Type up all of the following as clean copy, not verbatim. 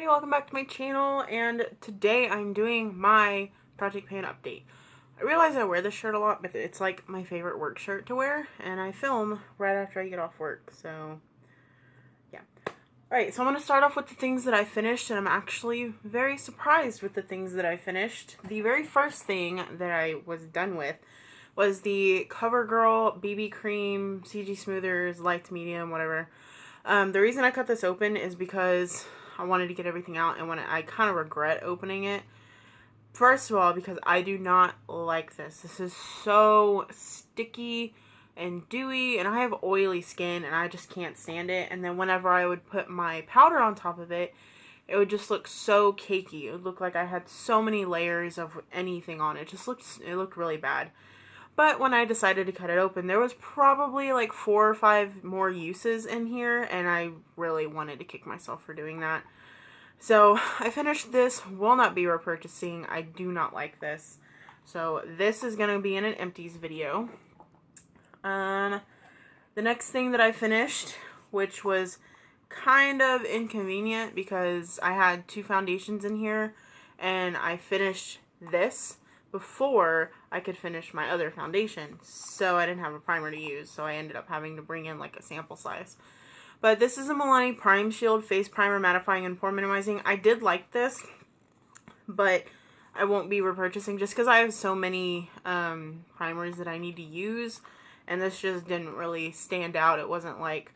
Alrighty, welcome back to my channel, and today I'm doing my Project Pan update. I realize I wear this shirt a lot, but it's like my favorite work shirt to wear, and I film right after I get off work, so yeah. Alright, so I'm going to start off with the things that I finished, and I'm actually very surprised with the things that I finished. The very first thing that I was done with was the CoverGirl BB Cream CG Smoothers, light medium, whatever. The reason I cut this open is because I wanted to get everything out, and when I kind of regret opening it. First of all, because I do not like this. This is so sticky and dewy, and I have oily skin, and I just can't stand it. And then whenever I would put my powder on top of it, it would just look so cakey. It would look like I had so many layers of anything on it. It looked really bad. But when I decided to cut it open, there was probably like 4 or 5 more uses in here, and I really wanted to kick myself for doing that. So I finished this, will not be repurchasing. I do not like this. So this is going to be in an empties video. The next thing that I finished, which was kind of inconvenient because I had 2 foundations in here, and I finished this before I could finish my other foundation, so I didn't have a primer to use, so I ended up having to bring in like a sample size. But this is a Milani Prime Shield Face Primer Mattifying and Pore Minimizing. I did like this, but I won't be repurchasing just because I have so many primers that I need to use, and this just didn't really stand out. It wasn't like,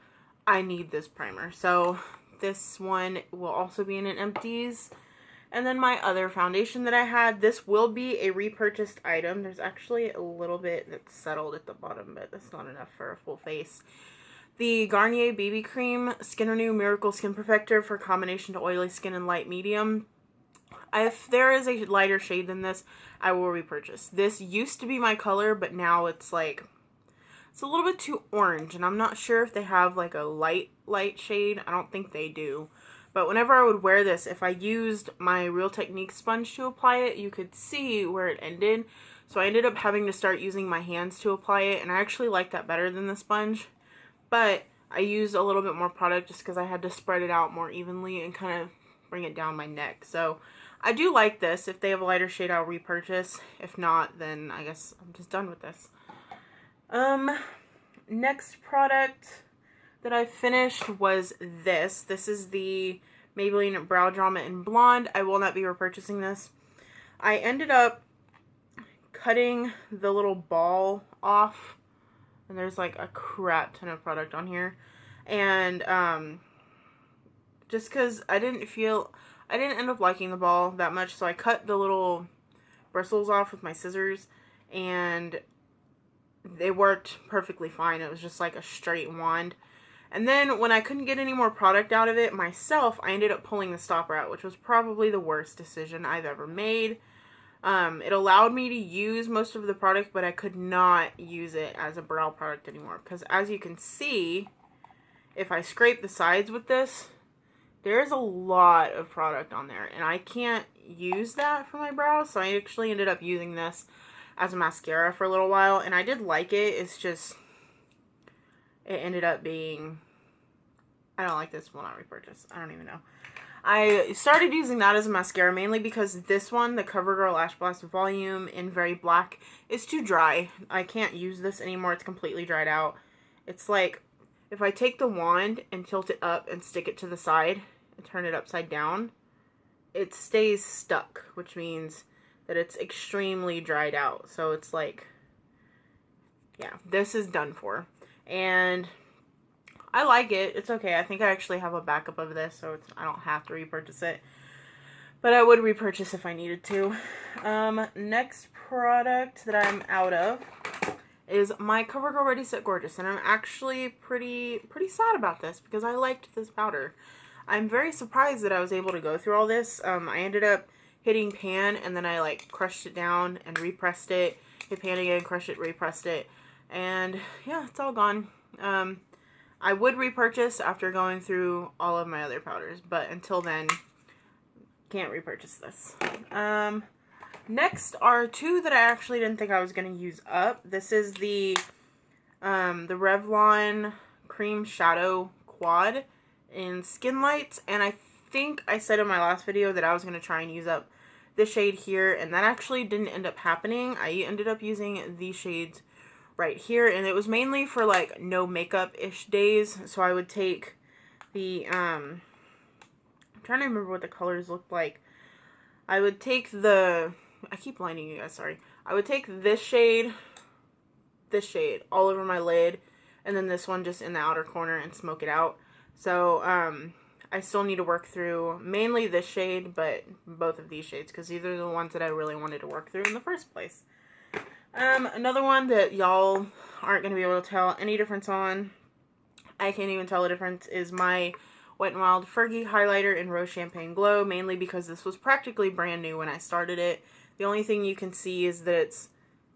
I need this primer. So this one will also be in an empties. And then my other foundation that I had, this will be a repurchased item. There's actually a little bit that's settled at the bottom, but that's not enough for a full face. The Garnier BB Cream Skin Renew Miracle Skin Perfector for combination to oily skin and light medium. If there is a lighter shade than this, I will repurchase. This used to be my color, but now it's like, it's a little bit too orange, and I'm not sure if they have like a light shade. I don't think they do. But whenever I would wear this, if I used my Real Technique sponge to apply it, you could see where it ended. So I ended up having to start using my hands to apply it, and I actually like that better than the sponge. But I used a little bit more product just because I had to spread it out more evenly and kind of bring it down my neck. So I do like this. If they have a lighter shade, I'll repurchase. If not, then I guess I'm just done with this. Next product that I finished was this. This is the Maybelline Brow Drama in Blonde. I will not be repurchasing this. I ended up cutting the little ball off, and there's like a crap ton of product on here. And just because I didn't end up liking the ball that much, so I cut the little bristles off with my scissors, and they worked perfectly fine. It was just like a straight wand. And then when I couldn't get any more product out of it myself, I ended up pulling the stopper out, which was probably the worst decision I've ever made. It allowed me to use most of the product, but I could not use it as a brow product anymore. Because as you can see, if I scrape the sides with this, there's a lot of product on there. And I can't use that for my brows, so I actually ended up using this as a mascara for a little while. And I did like it, it's just, it ended up being, I don't like this, will not repurchase. I don't even know. I started using that as a mascara mainly because this one, the CoverGirl Lash Blast Volume in Very Black, is too dry. I can't use this anymore. It's completely dried out. It's like, if I take the wand and tilt it up and stick it to the side and turn it upside down, it stays stuck, which means that it's extremely dried out. So it's like, yeah, this is done for. And I like it. It's okay. I think I actually have a backup of this, so I don't have to repurchase it. But I would repurchase if I needed to. Next product that I'm out of is my CoverGirl Ready Set Gorgeous. And I'm actually pretty sad about this because I liked this powder. I'm very surprised that I was able to go through all this. I ended up hitting pan, and then I like crushed it down and repressed it. Hit pan again, crushed it, repressed it. And yeah, it's all gone. I would repurchase after going through all of my other powders, but until then, can't repurchase this. Next are 2 that I actually didn't think I was going to use up. This is the Revlon Cream Shadow Quad in Skin Lights, and I think I said in my last video that I was going to try and use up this shade here, and that actually didn't end up happening. I ended up using these shades right here, and it was mainly for like no makeup-ish days. So I would take the, I'm trying to remember what the colors looked like. I would take the, I keep blinding you guys, sorry. I would take this shade all over my lid, and then this one just in the outer corner and smoke it out. So, I still need to work through mainly this shade, but both of these shades, because these are the ones that I really wanted to work through in the first place. Another one that y'all aren't going to be able to tell any difference on, I can't even tell the difference, is my Wet n Wild Fergie highlighter in Rose Champagne Glow, mainly because this was practically brand new when I started it. The only thing you can see is that it's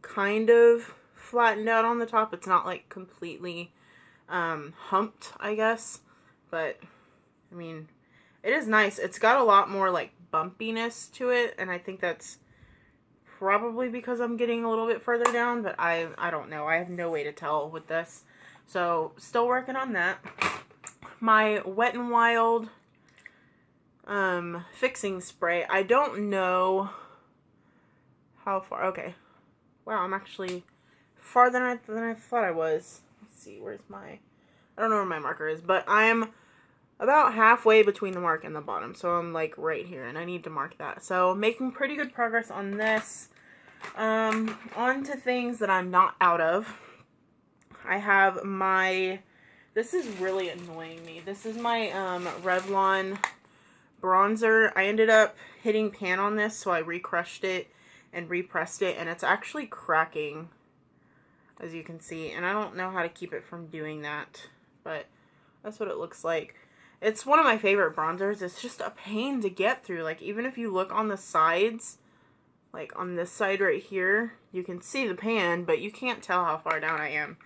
kind of flattened out on the top. It's not like completely humped, I guess, but I mean, it is nice. It's got a lot more like bumpiness to it, and I think that's probably because I'm getting a little bit further down, but I don't know. I have no way to tell with this. So, still working on that. My Wet n Wild fixing spray. I don't know how far. Okay. Wow, I'm actually farther than I thought I was. Let's see, where's my, I don't know where my marker is, but I'm about halfway between the mark and the bottom, so I'm like right here, and I need to mark that. So making pretty good progress on this. On to things that I'm not out of. I have my, this is really annoying me. This is my Revlon bronzer. I ended up hitting pan on this, so I recrushed it and repressed it, and it's actually cracking, as you can see, and I don't know how to keep it from doing that, but that's what it looks like. It's one of my favorite bronzers. It's just a pain to get through. Like, even if you look on the sides, like on this side right here, you can see the pan, but you can't tell how far down I am,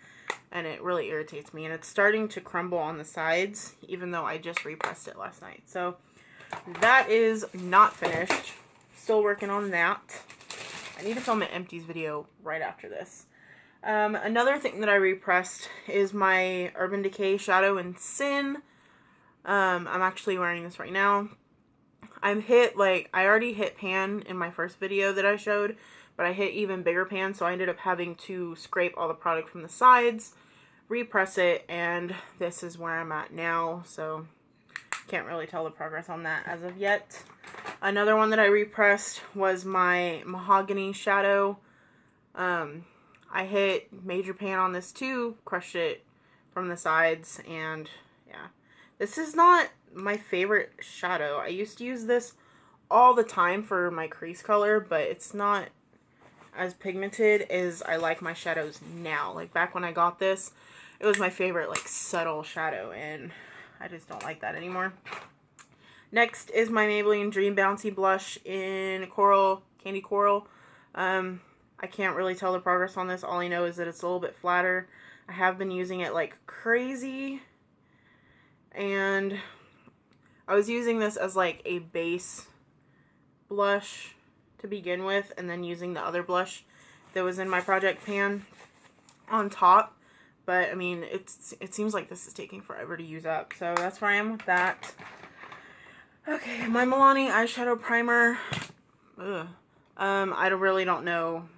and it really irritates me, and it's starting to crumble on the sides, even though I just repressed it last night. So that is not finished. Still working on that. I need to film an empties video right after this. Another thing that I repressed is my Urban Decay Shadow in Sin. I'm actually wearing this right now. I already hit pan in my first video that I showed, but I hit even bigger pan, so I ended up having to scrape all the product from the sides, repress it, and this is where I'm at now, so can't really tell the progress on that as of yet. Another one that I repressed was my Mahogany Shadow. I hit major pan on this too, crushed it from the sides, and yeah. This is not my favorite shadow. I used to use this all the time for my crease color, but it's not as pigmented as I like my shadows now. Like, back when I got this, it was my favorite, like, subtle shadow, and I just don't like that anymore. Next is my Maybelline Dream Bouncy Blush in Coral, Candy Coral. I can't really tell the progress on this. All I know is that it's a little bit flatter. I have been using it like crazy, and I was using this as like a base blush to begin with, and then using the other blush that was in my project pan on top. But I mean, it seems like this is taking forever to use up, so that's where I am with that. Okay, my Milani eyeshadow primer. Ugh. I really don't know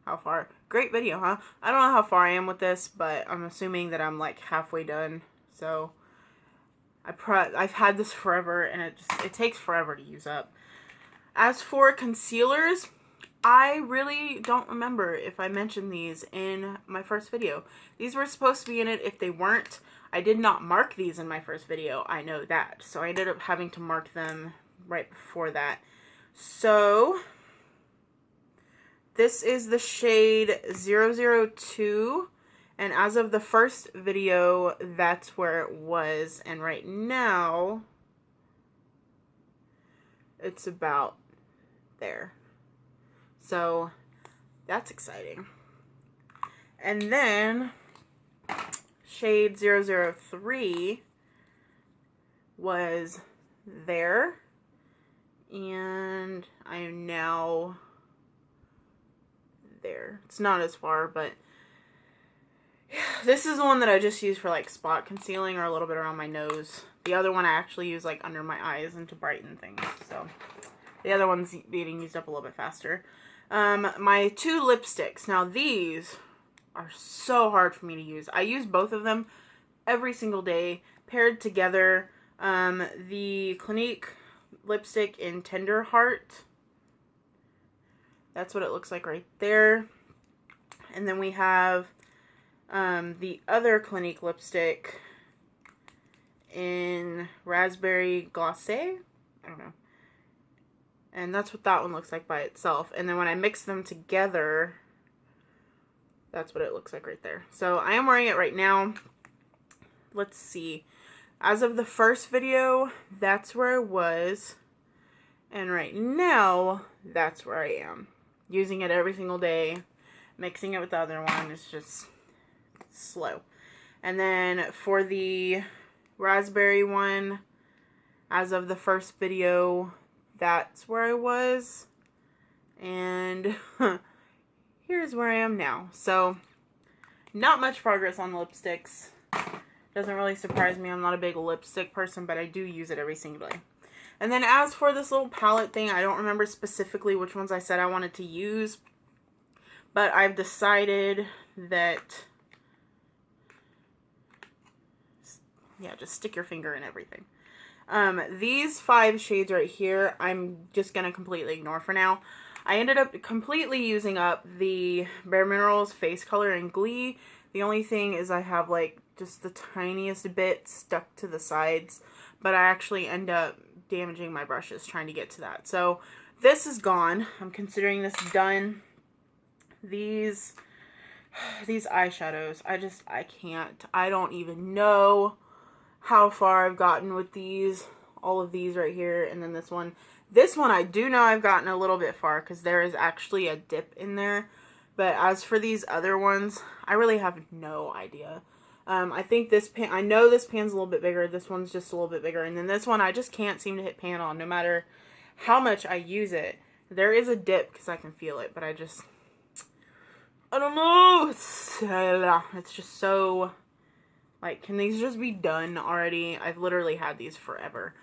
how far. Great video, huh? I don't know how far I am with this, but I'm assuming that I'm like halfway done. So I've had this forever, and it takes forever to use up. As for concealers, I really don't remember if I mentioned these in my first video. These were supposed to be in it. If they weren't, I did not mark these in my first video. I know that. So I ended up having to mark them right before that. So this is the shade 002. And as of the first video, that's where it was. And right now, it's about there. So that's exciting. And then shade 003 was there. And I am now there. It's not as far, but this is the one that I just use for like spot concealing or a little bit around my nose. The other one I actually use like under my eyes and to brighten things. So the other one's getting used up a little bit faster. My 2 lipsticks. Now these are so hard for me to use. I use both of them every single day paired together. The Clinique lipstick in Tender Heart. That's what it looks like right there. And then we have the other Clinique lipstick in Raspberry Glacé. I don't know. And that's what that one looks like by itself. And then when I mix them together, that's what it looks like right there. So I am wearing it right now. Let's see. As of the first video, that's where I was. And right now, that's where I am. Using it every single day. Mixing it with the other one is just slow. And then for the raspberry one, as of the first video, that's where I was. And here's where I am now. So, not much progress on lipsticks. Doesn't really surprise me. I'm not a big lipstick person, but I do use it every single day. And then as for this little palette thing, I don't remember specifically which ones I said I wanted to use. But I've decided that, yeah, just stick your finger in everything. These 5 shades right here, I'm just going to completely ignore for now. I ended up completely using up the Bare Minerals Face Color in Glee. The only thing is I have like just the tiniest bit stuck to the sides, but I actually end up damaging my brushes trying to get to that. So this is gone. I'm considering this done. These eyeshadows, I can't. I don't even know how far I've gotten with these. All of these right here, and then this one. This one I do know I've gotten a little bit far because there is actually a dip in there. But as for these other ones, I really have no idea. I think this pan, I know this pan's a little bit bigger. This one's just a little bit bigger. And then this one, I just can't seem to hit pan on no matter how much I use it. There is a dip because I can feel it, but I don't know. It's just so, like, can these just be done already? I've literally had these forever.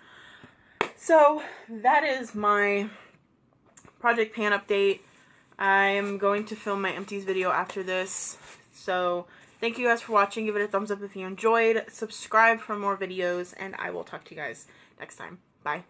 So, that is my Project Pan update. I'm going to film my empties video after this. So, thank you guys for watching. Give it a thumbs up if you enjoyed. Subscribe for more videos, and I will talk to you guys next time. Bye.